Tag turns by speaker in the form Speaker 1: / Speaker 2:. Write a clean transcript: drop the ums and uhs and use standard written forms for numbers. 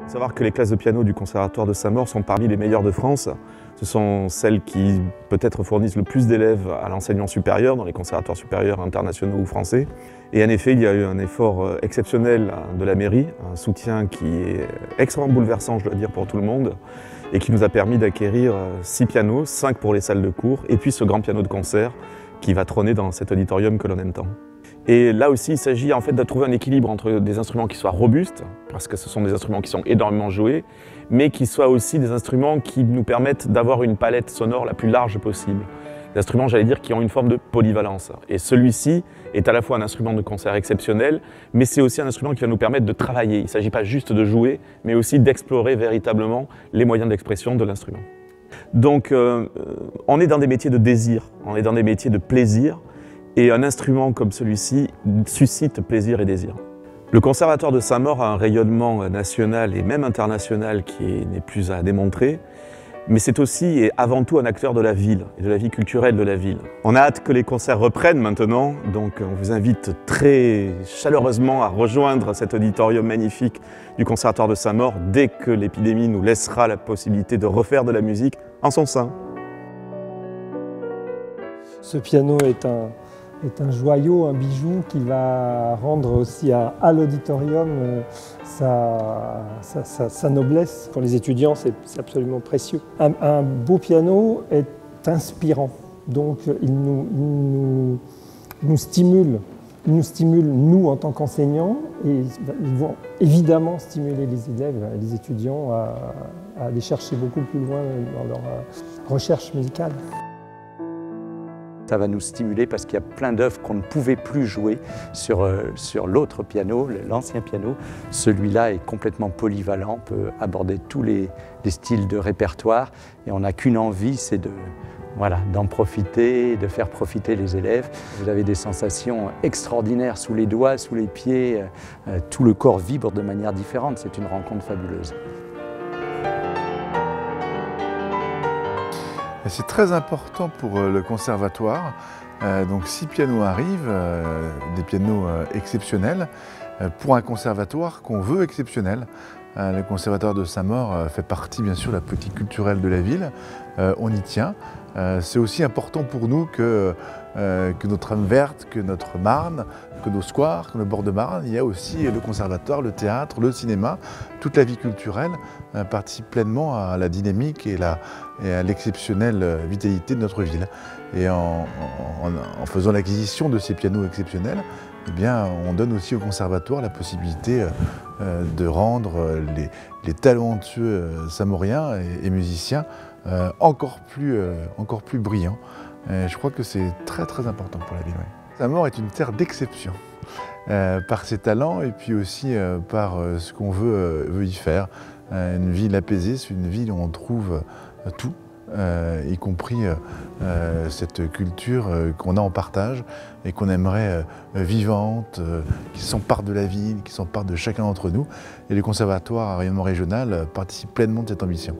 Speaker 1: Il faut savoir que les classes de piano du Conservatoire de Saint-Maur sont parmi les meilleures de France. Ce sont celles qui peut-être fournissent le plus d'élèves à l'enseignement supérieur dans les conservatoires supérieurs internationaux ou français. Et en effet, il y a eu un effort exceptionnel de la mairie, un soutien qui est extrêmement bouleversant, je dois dire, pour tout le monde, et qui nous a permis d'acquérir 6 pianos, 5 pour les salles de cours, et puis ce grand piano de concert qui va trôner dans cet auditorium que l'on aime tant. Et là aussi, il s'agit en fait de trouver un équilibre entre des instruments qui soient robustes, parce que ce sont des instruments qui sont énormément joués, mais qui soient aussi des instruments qui nous permettent d'avoir une palette sonore la plus large possible. Des instruments, j'allais dire, qui ont une forme de polyvalence. Et celui-ci est à la fois un instrument de concert exceptionnel, mais c'est aussi un instrument qui va nous permettre de travailler. Il ne s'agit pas juste de jouer, mais aussi d'explorer véritablement les moyens d'expression de l'instrument. Donc, on est dans des métiers de désir, on est dans des métiers de plaisir, et un instrument comme celui-ci suscite plaisir et désir. Le Conservatoire de Saint-Maur a un rayonnement national et même international qui n'est plus à démontrer, mais c'est aussi et avant tout un acteur de la ville et de la vie culturelle de la ville. On a hâte que les concerts reprennent maintenant, donc on vous invite très chaleureusement à rejoindre cet auditorium magnifique du Conservatoire de Saint-Maur dès que l'épidémie nous laissera la possibilité de refaire de la musique en son sein.
Speaker 2: Ce piano est un joyau, un bijou qui va rendre aussi à l'auditorium sa noblesse. Pour les étudiants, c'est absolument précieux. Un beau piano est inspirant, donc il nous stimule. Ils nous stimulent, nous, en tant qu'enseignants, et ils vont évidemment stimuler les élèves et les étudiants à aller chercher beaucoup plus loin dans leur recherche musicale.
Speaker 3: Ça va nous stimuler parce qu'il y a plein d'œuvres qu'on ne pouvait plus jouer sur l'autre piano, l'ancien piano. Celui-là est complètement polyvalent, on peut aborder tous les styles de répertoire et on n'a qu'une envie, c'est d'en profiter, de faire profiter les élèves. Vous avez des sensations extraordinaires sous les doigts, sous les pieds, tout le corps vibre de manière différente, c'est une rencontre fabuleuse.
Speaker 4: C'est très important pour le conservatoire. Donc 6 pianos arrivent, des pianos exceptionnels, pour un conservatoire qu'on veut exceptionnel. Le conservatoire de Saint-Maur fait partie bien sûr de la politique culturelle de la ville, on y tient. C'est aussi important pour nous que notre âme verte, que notre Marne, que nos squares, que nos bords de Marne. Il y a aussi le conservatoire, le théâtre, le cinéma, toute la vie culturelle participe pleinement à la dynamique et à l'exceptionnelle vitalité de notre ville. Et en faisant l'acquisition de ces pianos exceptionnels, eh bien, on donne aussi au conservatoire la possibilité de rendre les talentueux samouriens et musiciens encore plus brillants. Je crois que c'est très important pour la ville. Ouais. Saint-Maur est une terre d'exception par ses talents et puis aussi par ce qu'on veut y faire. Une ville apaisée, c'est une ville où on trouve tout, y compris cette culture qu'on a en partage et qu'on aimerait vivante, qui s'empare de la ville, qui s'empare de chacun d'entre nous. Et le conservatoire à rayonnement régional participe pleinement de cette ambition.